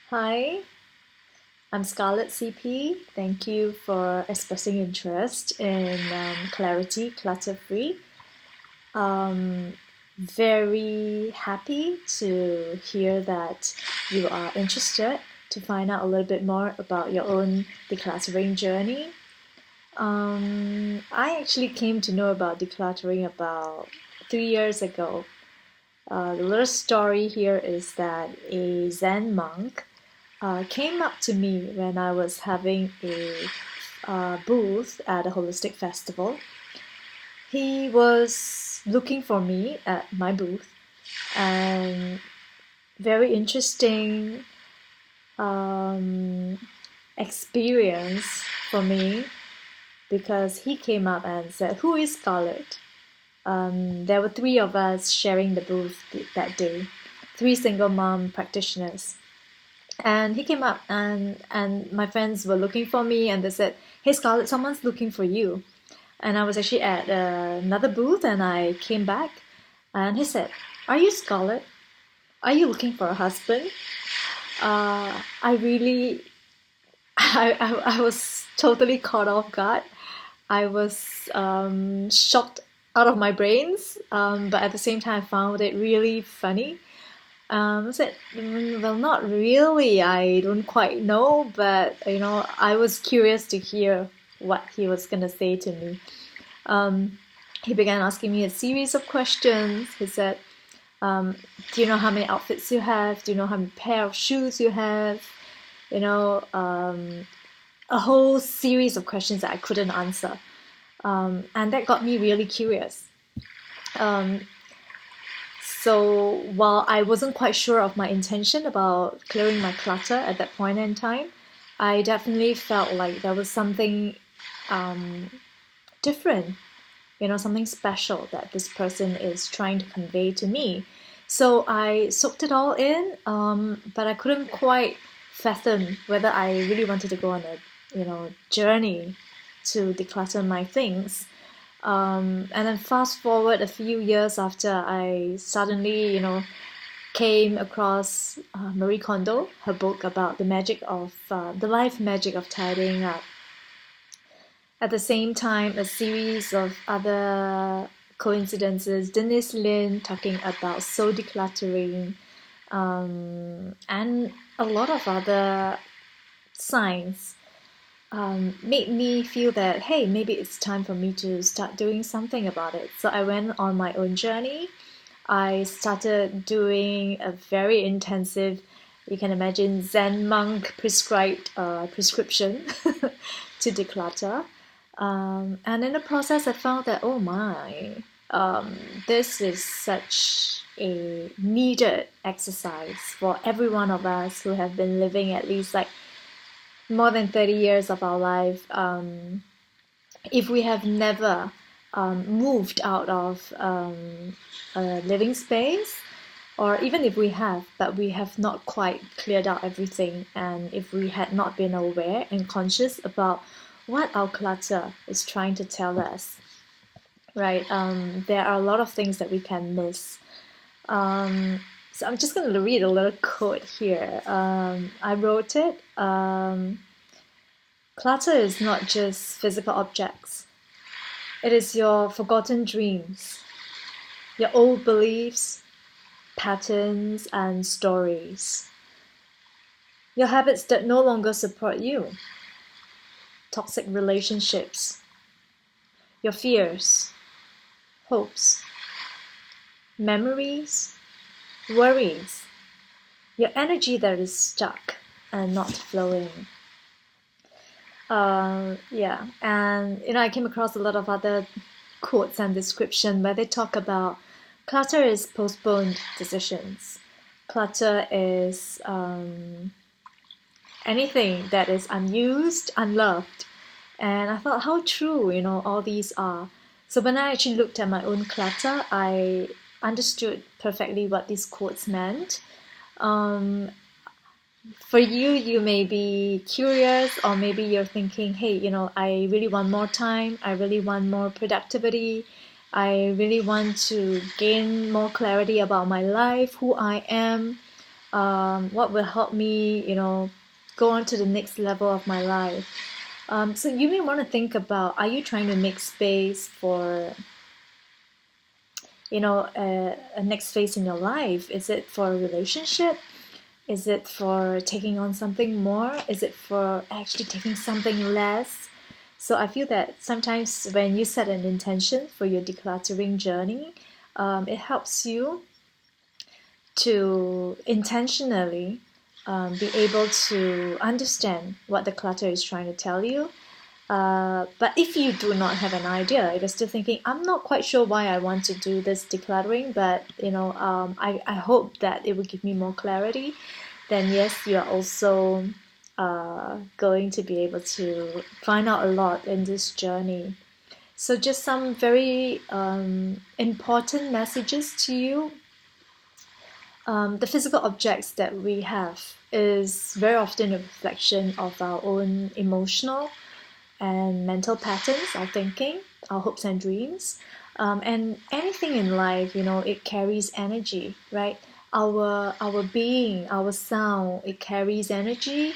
Hi, I'm Scarlett CP. Thank you for expressing interest in clarity, clutter-free. Um, Very happy to hear that you are interested to find out a little bit more about your own decluttering journey. I actually came to know about decluttering about 3 years ago. The little story here is that a Zen monk came up to me when I was having a booth at a holistic festival. He was looking for me at my booth, and very interesting um, experience for me because he came up and said, "Who is Scarlett?" There were three of us sharing the booth that day, three single mom practitioners. And he came up and my friends were looking for me and they said, "Hey Scarlett, someone's looking for you." And I was actually at another booth and I came back and he said, "Are you Scarlett? Are you looking for a husband?" I really, I was totally caught off guard. I was shocked out of my brains, but at the same time, I found it really funny. I said, well, not really. I don't quite know, but I was curious to hear what he was gonna say to me. Um, he began asking me a series of questions. He said, "Do you know how many outfits you have? Do you know how many pair of shoes you have?" You know, a whole series of questions that I couldn't answer, and that got me really curious. Um, So while I wasn't quite sure of my intention about clearing my clutter at that point in time, I definitely felt like there was something um, different, something special that this person is trying to convey to me. So I soaked it all in, but I couldn't quite fathom whether I really wanted to go on a, journey to declutter my things. And then fast forward a few years after I suddenly, came across Marie Kondo, her book about the life magic of tidying up. At the same time, a series of other coincidences, Denise Lin talking about soul decluttering, and a lot of other signs made me feel that, hey, maybe it's time for me to start doing something about it. So I went on my own journey. I started doing a very intensive, you can imagine, Zen monk prescribed prescription to declutter. And in the process, I found that, oh my, this is such a needed exercise for every one of us who have been living at least like more than 30 years of our life, if we have never moved out of a living space, or even if we have, but we have not quite cleared out everything, and if we had not been aware and conscious about what our clutter is trying to tell us, right? There are a lot of things that we can miss. So I'm just going to read a little quote here. I wrote it. Clutter is not just physical objects. It is your forgotten dreams, your old beliefs, patterns, and stories. Your habits that no longer support you, toxic relationships, your fears, hopes, memories, worries, your energy that is stuck and not flowing. Yeah, and I came across a lot of other quotes and description where they talk about clutter is postponed decisions. Clutter is anything that is unused, unloved. And I thought how true, all these are. So when I actually looked at my own clutter, I understood perfectly what these quotes meant. Um, for you, you may be curious, or maybe you're thinking, hey, I really want more time. I really want more productivity. I really want to gain more clarity about my life, who I am. what will help me, go on to the next level of my life. So you may want to think about, are you trying to make space for, a next phase in your life? Is it for a relationship? Is it for taking on something more? Is it for actually taking something less? So I feel that sometimes when you set an intention for your decluttering journey, it helps you to intentionally be able to understand what the clutter is trying to tell you. But if you do not have an idea, if you're still thinking, I'm not quite sure why I want to do this decluttering, but I hope that it will give me more clarity, then yes, you are also going to be able to find out a lot in this journey. So just some very important messages to you. The physical objects that we have is very often a reflection of our own emotional and mental patterns, our thinking, our hopes and dreams. And anything in life, it carries energy, right? Our being, our sound, it carries energy.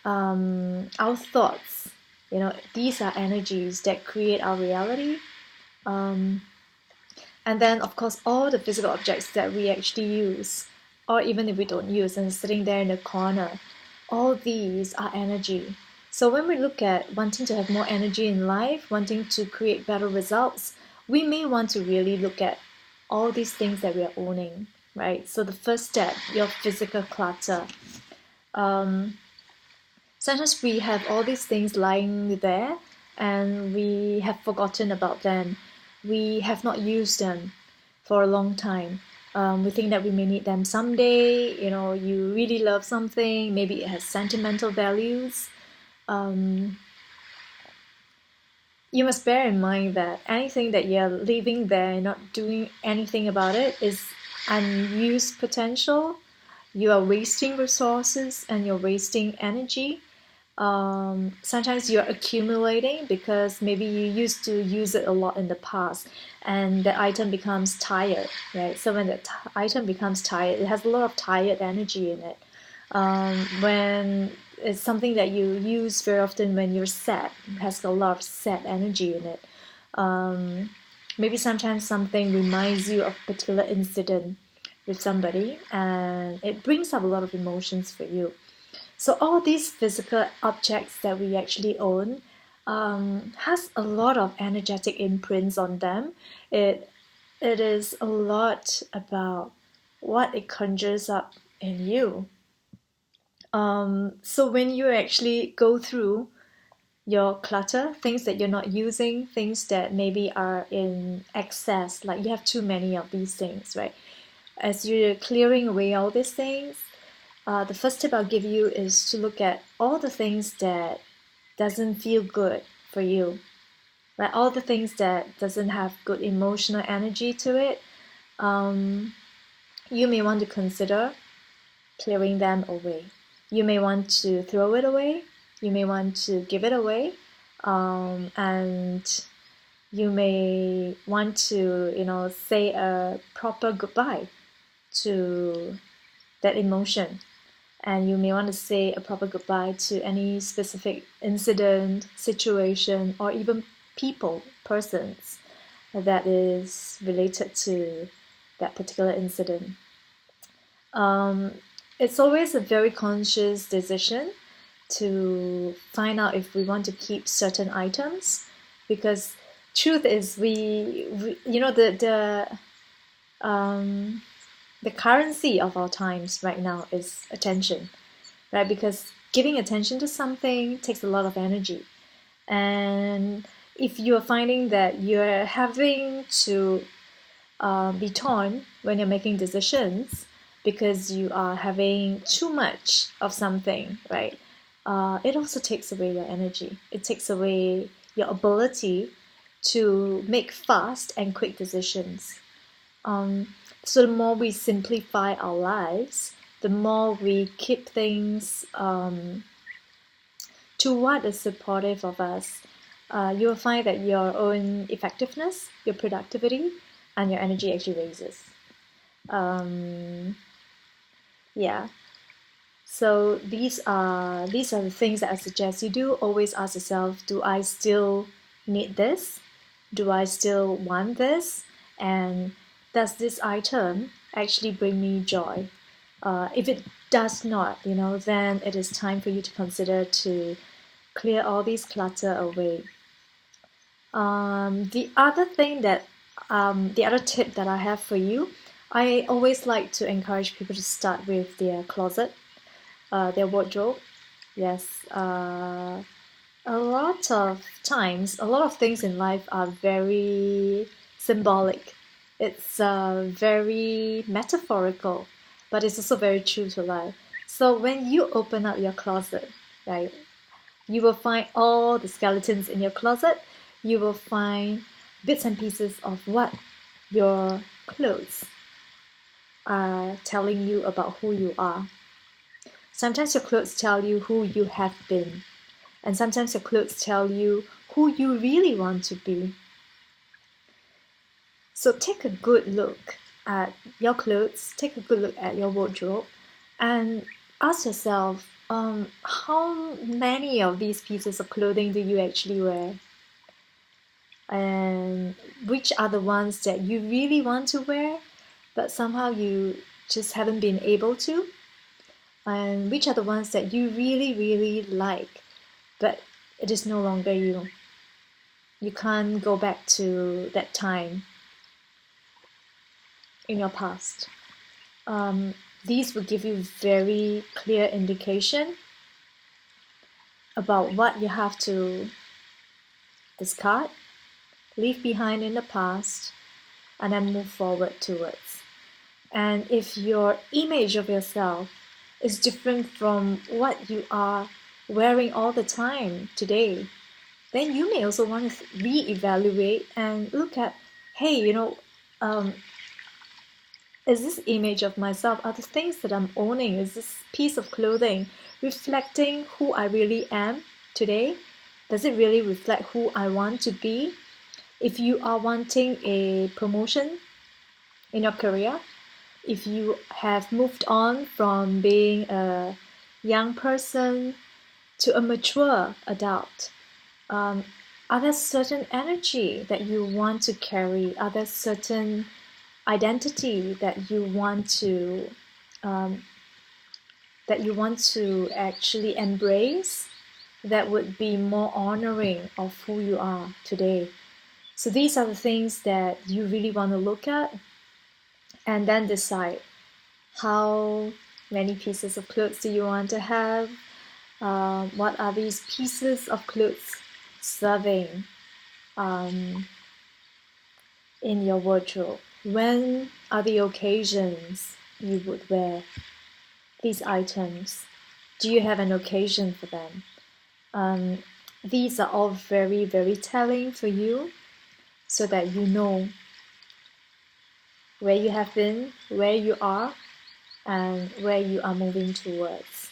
Our thoughts, these are energies that create our reality. And then, of course, all the physical objects that we actually use, or even if we don't use and sitting there in the corner, all these are energy. So when we look at wanting to have more energy in life, wanting to create better results, we may want to really look at all these things that we are owning, right? So the first step, your physical clutter. Sometimes we have all these things lying there and we have forgotten about them. We have not used them for a long time. We think that we may need them someday. You really love something, maybe it has sentimental values. You must bear in mind that anything that you're leaving there and not doing anything about it is unused potential. You are wasting resources and you're wasting energy. Sometimes you're accumulating because maybe you used to use it a lot in the past and the item becomes tired, right? So when the item becomes tired, it has a lot of tired energy in it. When it's something that you use very often when you're sad, it has a lot of sad energy in it. Maybe sometimes something reminds you of a particular incident with somebody and it brings up a lot of emotions for you. So all these physical objects that we actually own has a lot of energetic imprints on them. It is a lot about what it conjures up in you. So when you actually go through your clutter, things that you're not using, things that maybe are in excess, like you have too many of these things, right? As you're clearing away all these things, the first tip I'll give you is to look at all the things that doesn't feel good for you, right? All the things that doesn't have good emotional energy to it. You may want to consider clearing them away. You may want to throw it away. You may want to give it away, and you may want to, say a proper goodbye to that emotion. And you may want to say a proper goodbye to any specific incident, situation, or even persons that is related to that particular incident. It's always a very conscious decision to find out if we want to keep certain items, because truth is the currency of our times right now is attention, right? Because giving attention to something takes a lot of energy. And if you're finding that you're having to be torn when you're making decisions because you are having too much of something, right? It also takes away your energy. It takes away your ability to make fast and quick decisions. So the more we simplify our lives, the more we keep things to what is supportive of us, you will find that your own effectiveness, your productivity, and your energy actually raises. Yeah. So these are the things that I suggest you do. Always ask yourself, do I still need this? Do I still want this? And does this item actually bring me joy? If it does not, then it is time for you to consider to clear all these clutter away. The other thing the other tip that I have for you, I always like to encourage people to start with their closet, their wardrobe. Yes, a lot of times, a lot of things in life are very symbolic. It's very metaphorical, but it's also very true to life. So when you open up your closet, right, you will find all the skeletons in your closet. You will find bits and pieces of what your clothes are telling you about who you are. Sometimes your clothes tell you who you have been, and sometimes your clothes tell you who you really want to be. So take a good look at your clothes, take a good look at your wardrobe, and ask yourself, how many of these pieces of clothing do you actually wear? And which are the ones that you really want to wear, but somehow you just haven't been able to? And which are the ones that you really, really like, but it is no longer you? You can't go back to that time in your past. These will give you very clear indication about what you have to discard, leave behind in the past, and then move forward towards. And if your image of yourself is different from what you are wearing all the time today, then you may also want to reevaluate and look at, hey, is this image of myself, are the things that I'm owning, is this piece of clothing reflecting who I really am today? Does it really reflect who I want to be? If you are wanting a promotion in your career, if you have moved on from being a young person to a mature adult, are there certain energy that you want to carry? Are there certain identity that you want to actually embrace that would be more honoring of who you are today? So these are the things that you really want to look at, and then decide how many pieces of clothes do you want to have. What are these pieces of clothes serving in your wardrobe? When are the occasions you would wear these items? Do you have an occasion for them? These are all very, very telling for you, so that you know where you have been, where you are, and where you are moving towards.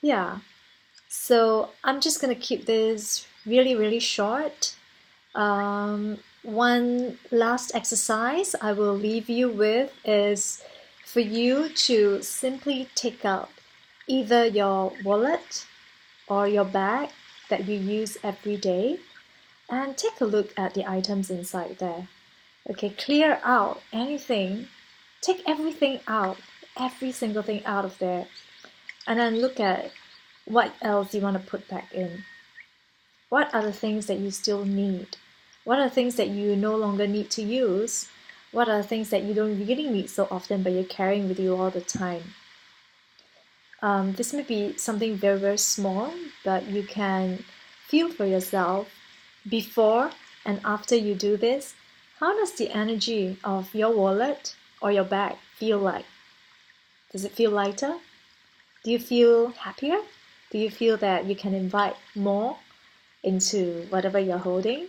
Yeah, so I'm just gonna keep this really, really short. One last exercise I will leave you with is for you to simply take out either your wallet or your bag that you use every day and take a look at the items inside there. Okay, clear out anything, take everything out, every single thing out of there, and then look at what else you want to put back in. What are the things that you still need? What are the things that you no longer need to use? What are the things that you don't really need so often but you're carrying with you all the time? This may be something very, very small, but you can feel for yourself before and after you do this. How does the energy of your wallet or your bag feel like? Does it feel lighter? Do you feel happier? Do you feel that you can invite more into whatever you're holding?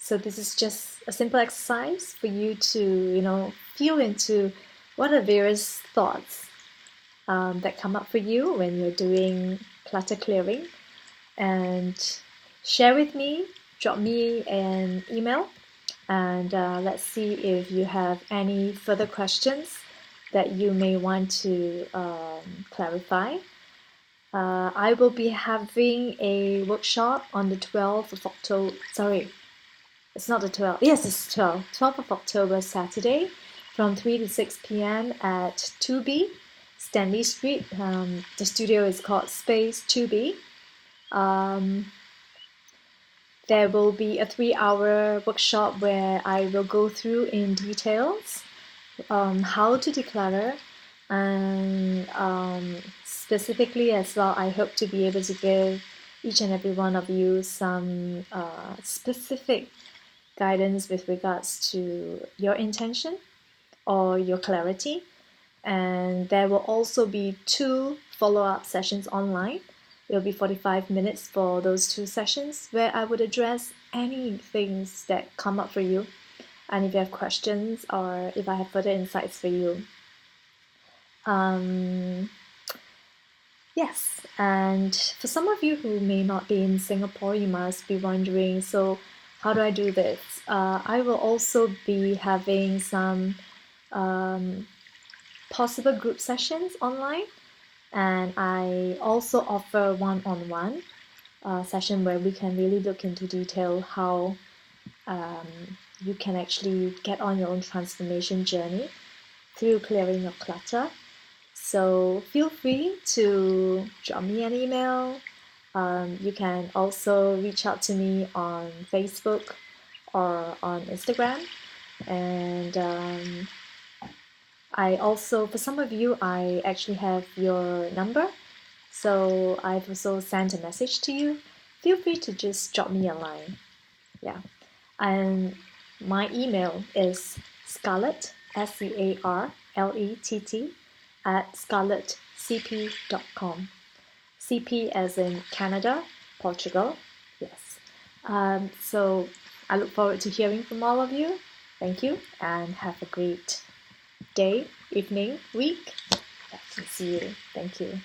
So this is just a simple exercise for you to, feel into what are various thoughts that come up for you when you're doing clutter clearing, and share with me, drop me an email And let's see if you have any further questions that you may want to clarify. I will be having a workshop on the 12th of October. Sorry, it's not the 12th. Yes, it's 12th of October, Saturday, from 3 to 6 p.m. at 2B, Stanley Street. The studio is called Space 2B. There will be a 3-hour workshop where I will go through in details how to declutter, and specifically as well, I hope to be able to give each and every one of you some specific guidance with regards to your intention or your clarity. And there will also be 2 follow-up sessions online. It'll be 45 minutes for those 2 sessions where I would address any things that come up for you, and if you have questions or if I have further insights for you. Yes, and for some of you who may not be in Singapore, you must be wondering, so how do I do this? I will also be having some possible group sessions online, and I also offer one-on-one session where we can really look into detail how you can actually get on your own transformation journey through clearing your clutter. So feel free to drop me an email. You can also reach out to me on Facebook or on Instagram. And I also, for some of you, I actually have your number. So I've also sent a message to you. Feel free to just drop me a line. Yeah. And my email is scarlett, SCARLETT, at scarlettcp.com. CP as in Canada, Portugal. Yes. So I look forward to hearing from all of you. Thank you, and have a great day, evening, week. See you. Thank you.